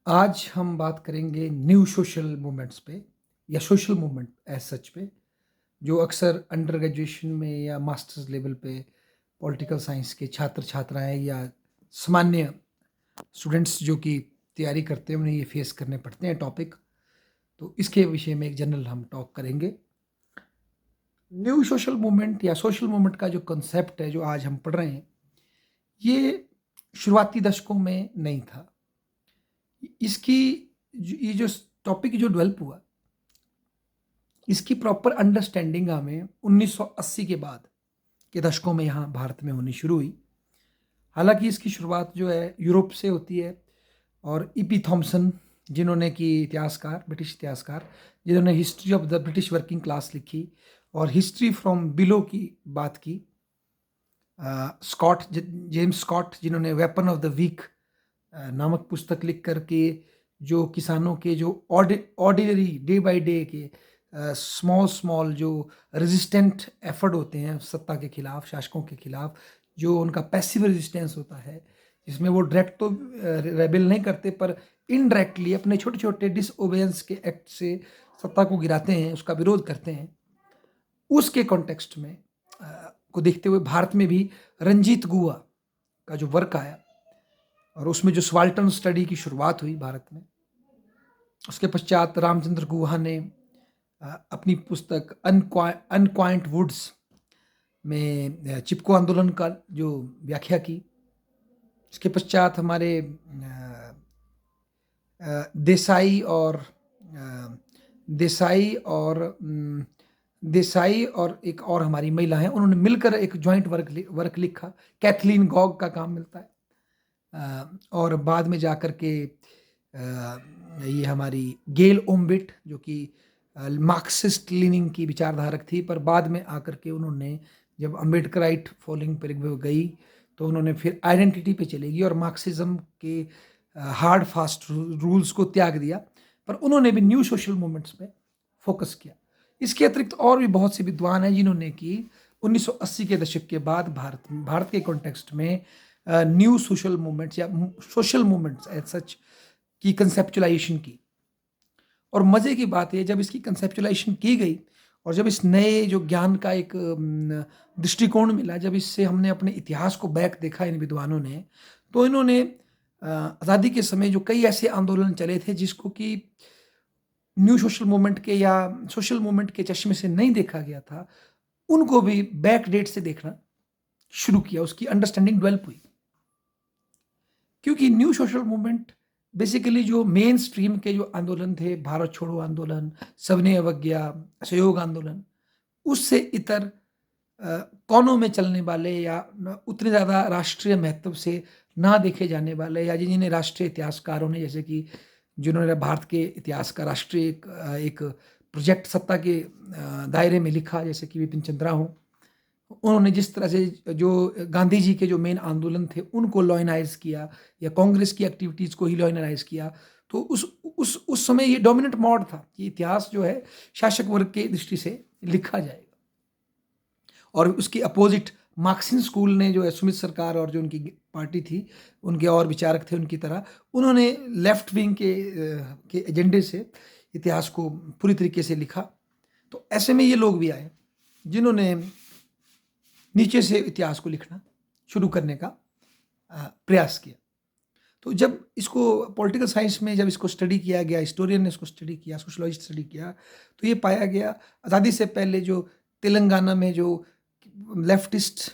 आज हम बात करेंगे न्यू सोशल मूवमेंट्स पे या सोशल मूवमेंट एज सच पे, जो अक्सर अंडर ग्रेजुएशन में या मास्टर्स लेवल पे पॉलिटिकल साइंस के छात्र छात्राएं या सामान्य स्टूडेंट्स जो कि तैयारी करते हैं उन्हें ये फेस करने पड़ते हैं टॉपिक। तो इसके विषय में एक जनरल हम टॉक करेंगे। न्यू सोशल मूवमेंट या सोशल मूवमेंट का जो कंसेप्ट है जो आज हम पढ़ रहे हैं, ये शुरुआती दशकों में नहीं था। इसकी ये जो टॉपिक जो डेवलप हुआ, इसकी प्रॉपर अंडरस्टैंडिंग हमें 1980 के बाद के दशकों में यहाँ भारत में होनी शुरू हुई। हालांकि इसकी शुरुआत जो है यूरोप से होती है, और ईपी थॉमसन जिन्होंने की इतिहासकार, ब्रिटिश इतिहासकार, जिन्होंने history of the British working class लिखी और हिस्ट्री फ्रॉम बिलो की बात की। स्कॉट, जेम्स स्कॉट, जिन्होंने वेपन ऑफ द वीक नामक पुस्तक लिख करके जो किसानों के जो ऑर्डिनरी डे बाय डे के स्मॉल स्मॉल जो रेजिस्टेंट एफर्ट होते हैं सत्ता के खिलाफ, शासकों के खिलाफ, जो उनका पैसिव रेजिस्टेंस होता है, जिसमें वो डायरेक्ट तो रेबेल नहीं करते पर इनडायरेक्टली अपने छोटे छोटे डिसओबेंस के एक्ट से सत्ता को गिराते हैं, उसका विरोध करते हैं। उसके कॉन्टेक्स्ट में को देखते हुए भारत में भी रंजीत गुहा का जो वर्क आया और उसमें जो सबाल्टर्न स्टडी की शुरुआत हुई भारत में, उसके पश्चात रामचंद्र गुहा ने अपनी पुस्तक अनक्वाइंट वुड्स में चिपको आंदोलन का जो व्याख्या की। इसके पश्चात हमारे देसाई और एक और हमारी महिला हैं, उन्होंने मिलकर एक जॉइंट वर्क लिखा। कैथलीन गॉग का काम मिलता है। और बाद में जाकर के ये हमारी गेल ओम्बिट, जो कि मार्क्सिस्ट लीनिंग की विचारधारक थी, पर बाद में आकर के उन्होंने जब अम्बेडकराइट फॉलोइंग पर गई तो उन्होंने फिर आइडेंटिटी पे चलेगी और मार्क्सिज्म के हार्ड फास्ट रूल्स को त्याग दिया। पर उन्होंने भी न्यू सोशल मूवमेंट्स पे फोकस किया। इसके अतिरिक्त और भी बहुत से विद्वान हैं जिन्होंने कि 1980 के दशक के बाद भारत के कॉन्टेक्स्ट में न्यू सोशल मूवमेंट्स या सोशल मूवमेंट्स एज सच की कंसेप्चुलाइजेशन की। और मज़े की बात है, जब इसकी कंसेप्चुलाइजेशन की गई और जब इस नए जो ज्ञान का एक दृष्टिकोण मिला, जब इससे हमने अपने इतिहास को बैक देखा इन विद्वानों ने, तो इन्होंने आज़ादी के समय जो कई ऐसे आंदोलन चले थे जिसको कि न्यू सोशल मूवमेंट के या सोशल मूवमेंट के चश्मे से नहीं देखा गया था, उनको भी बैक डेट से देखना शुरू किया, उसकी अंडरस्टैंडिंग डेवलप हुई। क्योंकि न्यू सोशल मूवमेंट बेसिकली जो मेन स्ट्रीम के जो आंदोलन थे, भारत छोड़ो आंदोलन, सबने अवज्ञा, असहयोग आंदोलन, उससे इतर कोनों में चलने वाले या उतने ज़्यादा राष्ट्रीय महत्व से ना देखे जाने वाले, या जिन्हें राष्ट्रीय इतिहासकारों ने, जैसे कि जिन्होंने भारत के इतिहास का राष्ट्रीय एक प्रोजेक्ट सत्ता के दायरे में लिखा, जैसे कि विपिन चंद्रा हों, उन्होंने जिस तरह से जो गांधी जी के जो मेन आंदोलन थे उनको लॉयनाइज किया या कांग्रेस की एक्टिविटीज़ को ही लॉयनाइज किया, तो उस समय ये डोमिनेंट मोड था कि इतिहास जो है शासक वर्ग के दृष्टि से लिखा जाएगा। और उसकी अपोजिट मार्क्सियन स्कूल ने, जो है सुमित सरकार और जो उनकी पार्टी थी, उनके और विचारक थे उनकी तरह, उन्होंने लेफ्ट विंग के एजेंडे से इतिहास को पूरी तरीके से लिखा। तो ऐसे में ये लोग भी आए जिन्होंने नीचे से इतिहास को लिखना शुरू करने का प्रयास किया। तो जब इसको पॉलिटिकल साइंस में जब इसको स्टडी किया गया, हिस्टोरियन ने इसको स्टडी किया, सोशलॉजिस्ट स्टडी किया, तो ये पाया गया आज़ादी से पहले जो तेलंगाना में जो लेफ्टिस्ट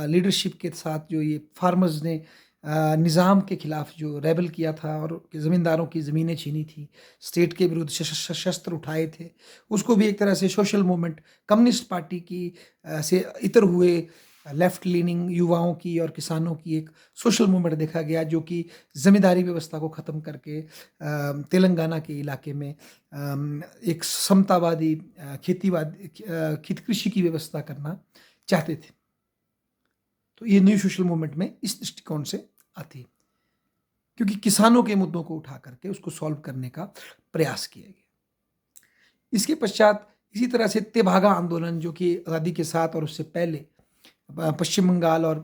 लीडरशिप के साथ जो ये फार्मर्स ने निज़ाम के खिलाफ जो रेबल किया था और ज़मींदारों की ज़मीनें छीनी थी, स्टेट के विरुद्ध शस्त्र उठाए थे, उसको भी एक तरह से सोशल मूवमेंट, कम्युनिस्ट पार्टी की से इतर हुए लेफ्ट लीनिंग युवाओं की और किसानों की एक सोशल मूवमेंट देखा गया, जो कि ज़मींदारी व्यवस्था को ख़त्म करके तेलंगाना के इलाके में एक समतावादी खेती कृषि की व्यवस्था करना चाहते थे। तो ये न्यू सोशल मूवमेंट में इस दृष्टिकोण से आती है, क्योंकि किसानों के मुद्दों को उठा करके उसको सॉल्व करने का प्रयास किया गया। इसके पश्चात इसी तरह से तेभागा आंदोलन, जो कि आज़ादी के साथ और उससे पहले पश्चिम बंगाल और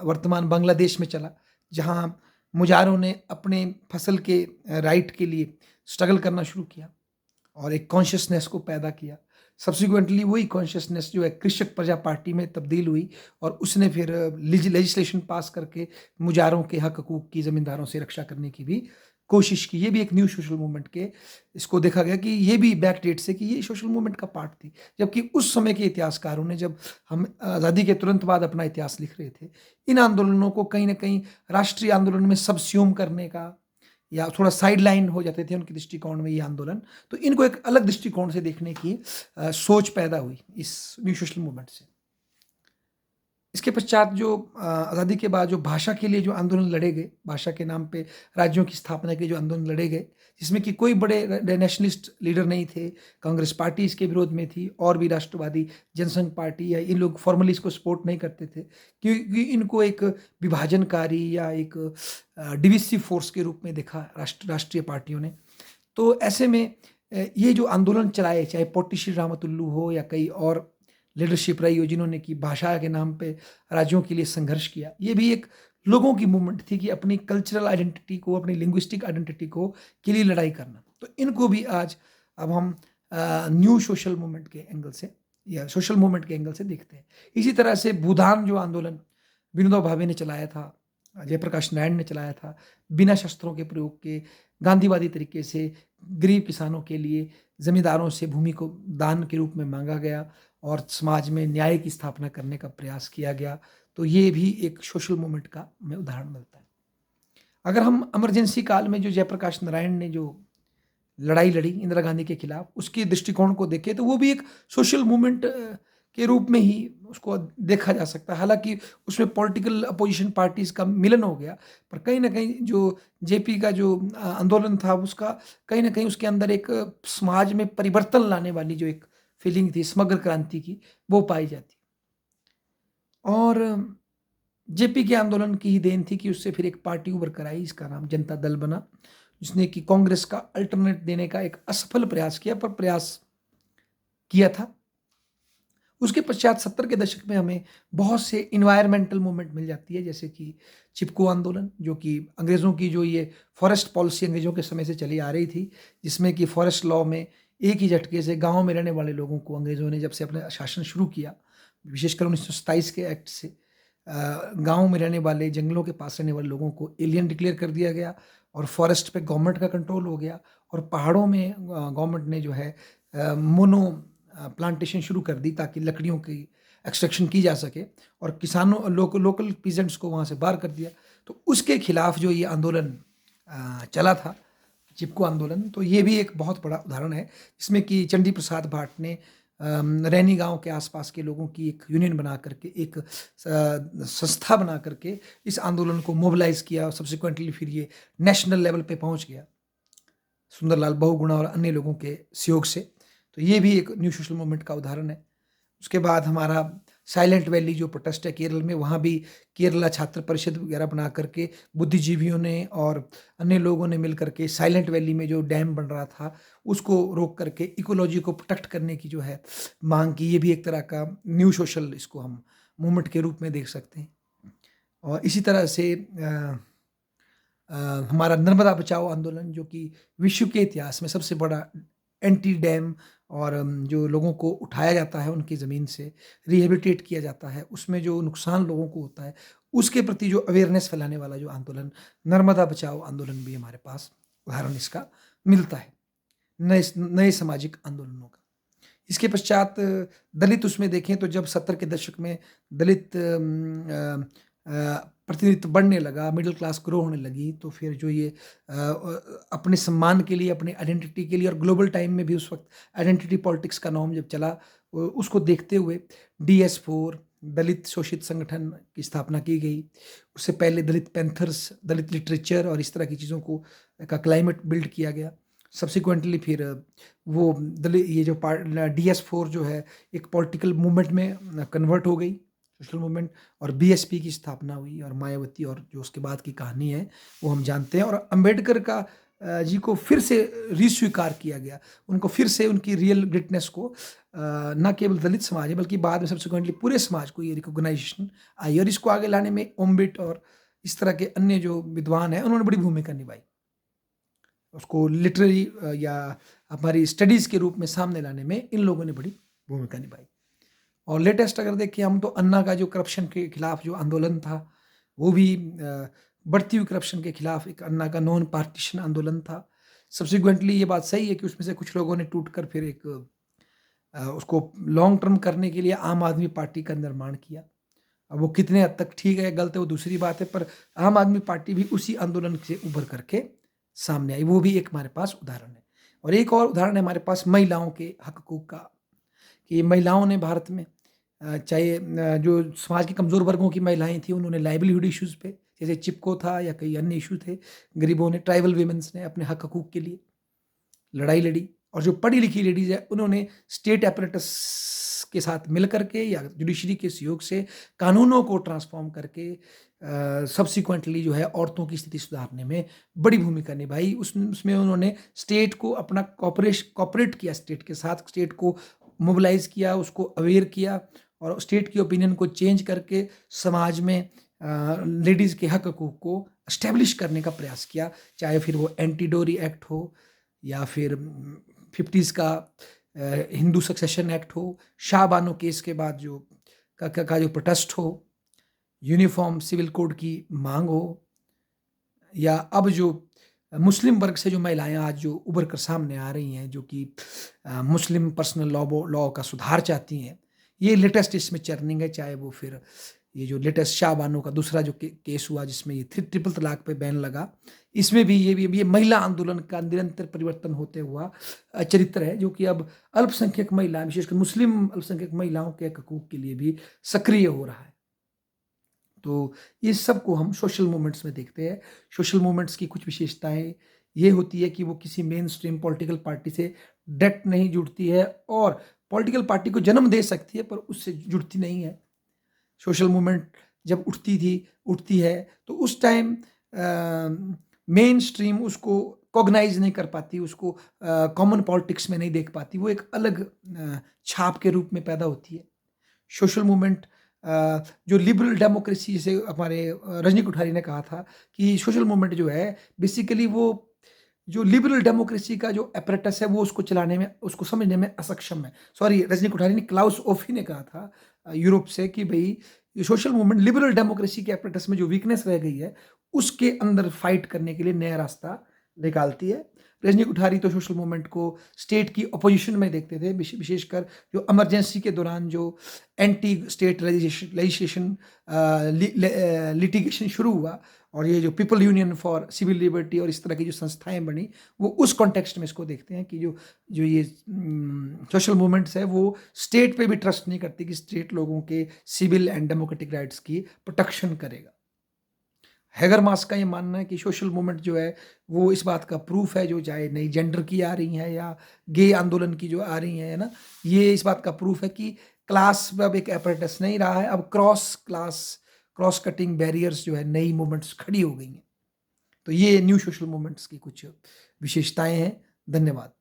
वर्तमान बांग्लादेश में चला, जहाँ मुजाहिरों ने अपने फसल के राइट के लिए स्ट्रगल करना शुरू किया और एक कॉन्शियसनेस को पैदा किया। सब्सिक्वेंटली वही कॉन्शियसनेस जो है कृषक प्रजा पार्टी में तब्दील हुई और उसने फिर लेजिस्लेशन पास करके मुजाहिरों के हक हकूक की ज़मींदारों से रक्षा करने की भी कोशिश की। ये भी एक न्यू सोशल मूवमेंट के इसको देखा गया कि ये भी बैक डेट से कि ये सोशल मूवमेंट का पार्ट थी। जबकि उस समय के इतिहासकारों ने, जब हम आज़ादी के तुरंत बाद अपना इतिहास लिख रहे थे, इन आंदोलनों को कहीं न कहीं राष्ट्रीय आंदोलन में सबस्यूम करने का या थोड़ा साइडलाइन हो जाते थे उनके दृष्टिकोण में ये आंदोलन। तो इनको एक अलग दृष्टिकोण से देखने की सोच पैदा हुई इस न्यू सोशल मूवमेंट से। इसके पश्चात जो आज़ादी के बाद जो भाषा के लिए जो आंदोलन लड़े गए, भाषा के नाम पे राज्यों की स्थापना के जो आंदोलन लड़े गए, जिसमें कि कोई बड़े नेशनलिस्ट लीडर नहीं थे, कांग्रेस पार्टी इसके विरोध में थी और भी राष्ट्रवादी जनसंघ पार्टी या ये लोग फॉर्मली इसको सपोर्ट नहीं करते थे, क्योंकि इनको एक विभाजनकारी या एक डिविसिव फोर्स के रूप में देखा राष्ट्रीय पार्टियों ने। तो ऐसे में ये जो आंदोलन चलाए, चाहे पोटी श्री रामतुल्लु हो या कई और लीडरशिप रही हो जिन्होंने कि भाषा के नाम पे राज्यों के लिए संघर्ष किया, ये भी एक लोगों की मूवमेंट थी कि अपनी कल्चरल आइडेंटिटी को, अपनी लिंग्विस्टिक आइडेंटिटी को के लिए लड़ाई करना। तो इनको भी आज अब हम न्यू सोशल मूवमेंट के एंगल से या सोशल मूवमेंट के एंगल से देखते हैं। इसी तरह से भूदान जो आंदोलन विनोबा भावे ने चलाया था, जयप्रकाश नारायण ने चलाया था, बिना शस्त्रों के प्रयोग के गांधीवादी तरीके से गरीब किसानों के लिए ज़मींदारों से भूमि को दान के रूप में मांगा गया और समाज में न्याय की स्थापना करने का प्रयास किया गया। तो ये भी एक सोशल मूवमेंट का हमें उदाहरण मिलता है। अगर हम इमरजेंसी काल में जो जयप्रकाश नारायण ने जो लड़ाई लड़ी इंदिरा गांधी के खिलाफ, उसके दृष्टिकोण को देखें तो वो भी एक सोशल मूवमेंट के रूप में ही उसको देखा जा सकता है। हालाँकि उसमें पॉलिटिकल अपोजिशन पार्टीज़ का मिलन हो गया, पर कहीं न कहीं जो जेपी का जो आंदोलन था उसका कहीं न कहीं उसके अंदर एक समाज में परिवर्तन लाने वाली जो एक फीलिंग थी समग्र क्रांति की, वो पाई जाती। और जेपी के आंदोलन की ही देन थी कि उससे फिर एक पार्टी उभर कर आई, इसका नाम जनता दल बना, जिसने कि कांग्रेस का अल्टरनेट देने का एक असफल प्रयास किया, पर प्रयास किया था। उसके पश्चात 70 के दशक में हमें बहुत से एनवायरमेंटल मूवमेंट मिल जाती है, जैसे कि चिपको आंदोलन, जो कि अंग्रेज़ों की जो ये फॉरेस्ट पॉलिसी अंग्रेज़ों के समय से चली आ रही थी, जिसमें कि फॉरेस्ट लॉ में एक ही झटके से गाँव में रहने वाले लोगों को अंग्रेज़ों ने जब से अपना शासन शुरू किया, विशेषकर 1927 के एक्ट से गाँव में रहने वाले, जंगलों के पास रहने वाले लोगों को एलियन डिक्लेयर कर दिया गया और फॉरेस्ट पे गवर्नमेंट का कंट्रोल हो गया और पहाड़ों में गवर्नमेंट ने जो है मोनो प्लांटेशन शुरू कर दी ताकि लकड़ियों की एक्सट्रैक्शन की जा सके और किसानों लोकल पीजेंट्स को वहाँ से बाहर कर दिया। तो उसके खिलाफ जो ये आंदोलन चला था, चिपको आंदोलन, तो ये भी एक बहुत बड़ा उदाहरण है, जिसमें कि चंडी प्रसाद भाट ने रैनी गांव के आसपास के लोगों की एक यूनियन बना करके, एक संस्था बना करके इस आंदोलन को मोबिलाइज़ किया और सब्सिक्वेंटली फिर ये नेशनल लेवल पे पहुंच गया, सुंदरलाल बहुगुणा और अन्य लोगों के सहयोग से। तो ये भी एक न्यू सोशल मूवमेंट का उदाहरण है। उसके बाद हमारा साइलेंट वैली जो प्रोटेस्ट है केरल में, वहाँ भी केरला छात्र परिषद वगैरह बना करके बुद्धिजीवियों ने और अन्य लोगों ने मिल करके साइलेंट वैली में जो डैम बन रहा था उसको रोक करके इकोलॉजी को प्रोटेक्ट करने की जो है मांग की। ये भी एक तरह का न्यू सोशल, इसको हम मूवमेंट के रूप में देख सकते हैं। और इसी तरह से हमारा नर्मदा बचाओ आंदोलन, जो कि विश्व के इतिहास में सबसे बड़ा एंटी डैम और जो लोगों को उठाया जाता है उनकी ज़मीन से रिहेबिलिटेट किया जाता है, उसमें जो नुकसान लोगों को होता है, उसके प्रति जो अवेयरनेस फैलाने वाला जो आंदोलन नर्मदा बचाओ आंदोलन भी हमारे पास उदाहरण इसका मिलता है, नए नए सामाजिक आंदोलनों का। इसके पश्चात दलित उसमें देखें तो जब 70 के दशक में दलित प्रतिनिधित्व बढ़ने लगा, मिडिल क्लास ग्रो होने लगी, तो फिर जो ये अपने सम्मान के लिए, अपने आइडेंटिटी के लिए और ग्लोबल टाइम में भी उस वक्त आइडेंटिटी पॉलिटिक्स का नॉर्म जब चला, उसको देखते हुए DS4 दलित शोषित संगठन की स्थापना की गई। उससे पहले दलित पैंथर्स, दलित लिटरेचर और इस तरह की चीज़ों को का क्लाइमेट बिल्ड किया गया। सब्सिक्वेंटली फिर वो ये जो DS4 जो है एक पॉलिटिकल मूवमेंट में कन्वर्ट हो गई, सोशल मूवमेंट, और BSP की स्थापना हुई और मायावती और जो उसके बाद की कहानी है वो हम जानते हैं। और अंबेडकर का जी को फिर से रिस्वीकार किया गया, उनको फिर से उनकी रियल ग्रेटनेस को न केवल दलित समाज है बल्कि बाद में सब्सिक्वेंटली पूरे समाज को ये रिकॉग्नाइजेशन आई और इसको आगे लाने में ओम्बिट और इस तरह के अन्य जो विद्वान हैं उन्होंने बड़ी भूमिका निभाई। उसको लिटरेरी या हमारी स्टडीज़ के रूप में सामने लाने में इन लोगों ने बड़ी भूमिका निभाई। और लेटेस्ट अगर देखें हम तो अन्ना का जो करप्शन के खिलाफ जो आंदोलन था, वो भी बढ़ती हुई करप्शन के खिलाफ एक अन्ना का नॉन पार्टीशन आंदोलन था। सब्सिक्वेंटली ये बात सही है कि उसमें से कुछ लोगों ने टूटकर फिर एक उसको लॉन्ग टर्म करने के लिए आम आदमी पार्टी का निर्माण किया। अब वो कितने हद तक ठीक है या गलत है वो दूसरी बात है, पर आम आदमी पार्टी भी उसी आंदोलन से उभर करके सामने आई। वो भी एक हमारे पास उदाहरण है। और एक और उदाहरण है हमारे पास महिलाओं के हक-हकूक़ का, कि महिलाओं ने भारत में चाहे जो समाज के कमज़ोर वर्गों की महिलाएँ थीं, उन्होंने लाइवलीहुड इश्यूज़ पे, जैसे चिपको था या कई अन्य इश्यू थे, गरीबों ने, ट्राइबल वुमेन्स ने अपने हक-हकूक़ के लिए लड़ाई लड़ी। और जो पढ़ी-लिखी लेडीज़ हैं, उन्होंने स्टेट apparatus के साथ मिल कर के या जुडिशरी के सहयोग से कानूनों को ट्रांसफ़ॉर्म करके सब्सिक्वेंटली जो है औरतों की स्थिति सुधारने में बड़ी भूमिका निभाई। उसमें उन्होंने स्टेट को अपना कोऑपरेट किया, स्टेट के साथ स्टेट को मोबिलाइज़ किया, उसको अवेयर किया और स्टेट की ओपिनियन को चेंज करके समाज में लेडीज़ के हक-हकूक़ को एस्टेब्लिश करने का प्रयास किया। चाहे फिर वो एंटी डोरी एक्ट हो या फिर 50s का हिंदू सक्सेशन एक्ट हो, शाह बानो केस के बाद जो का जो प्रोटेस्ट हो, यूनिफ़ॉर्म सिविल कोड की माँग हो, या अब जो मुस्लिम वर्ग से जो महिलाएँ आज जो उभर कर सामने आ रही हैं, जो कि मुस्लिम पर्सनल लॉ का सुधार चाहती हैं, ये लेटेस्ट इसमें चर्निंग है। चाहे वो फिर ये जो लेटेस्ट शाह बानो का दूसरा जो केस हुआ जिसमें ये ट्रिपल तलाक पे बैन लगा, इसमें भी ये महिला आंदोलन का निरंतर परिवर्तन होते हुआ चरित्र है, जो कि अब अल्पसंख्यक महिला, विशेषकर मुस्लिम अल्पसंख्यक महिलाओं के हकूक़ के लिए भी सक्रिय हो रहा है। तो इस सब को हम सोशल मूवमेंट्स में देखते हैं। सोशल मूवमेंट्स की कुछ विशेषताएँ ये होती है कि वो किसी मेन स्ट्रीम पॉलिटिकल पार्टी से डायरेक्ट नहीं जुड़ती है और पॉलिटिकल पार्टी को जन्म दे सकती है, पर उससे जुड़ती नहीं है। सोशल मूवमेंट जब उठती है तो उस टाइम मेन स्ट्रीम उसको कॉग्नाइज़ नहीं कर पाती, उसको कॉमन पॉलिटिक्स में नहीं देख पाती, वो एक अलग छाप के रूप में पैदा होती है। सोशल मूवमेंट जो लिबरल डेमोक्रेसी, जैसे हमारे रजनी कोठारी ने कहा था कि सोशल मूवमेंट जो है बेसिकली वो जो लिबरल डेमोक्रेसी का जो एपरेटस है वो उसको चलाने में, उसको समझने में असक्षम है। सॉरी, रजनी कोठारी ने, क्लाउस ओफी ने कहा था यूरोप से कि भई ये सोशल मूवमेंट लिबरल डेमोक्रेसी के एपरेटस में जो वीकनेस रह गई है, उसके अंदर फाइट करने के लिए नया रास्ता निकालती है। रजनी कोठारी तो सोशल मूवमेंट को स्टेट की अपोजिशन में देखते थे, विशेषकर जो इमरजेंसी के दौरान जो एंटी स्टेट लेजिस्लेशन लिटिगेशन शुरू हुआ और ये जो people union for civil liberty और इस तरह की जो संस्थाएं बनी, वो उस कॉन्टेक्स्ट में इसको देखते हैं कि जो ये सोशल मूवमेंट्स है वो स्टेट पे भी ट्रस्ट नहीं करती कि स्टेट लोगों के सिविल एंड डेमोक्रेटिक राइट्स की प्रोटेक्शन करेगा। हैगरमास का ये मानना है कि सोशल मूवमेंट जो है वो इस बात का प्रूफ है, जो चाहे नई जेंडर की आ रही हैं या गे आंदोलन की जो आ रही हैं, है ना, ये इस बात का प्रूफ है कि क्लास अब एक एपरेटस नहीं रहा है, अब क्रॉस कटिंग बैरियर्स जो है नई मूवमेंट्स खड़ी हो गई हैं। तो ये न्यू सोशल मूवमेंट्स की कुछ विशेषताएं हैं। धन्यवाद।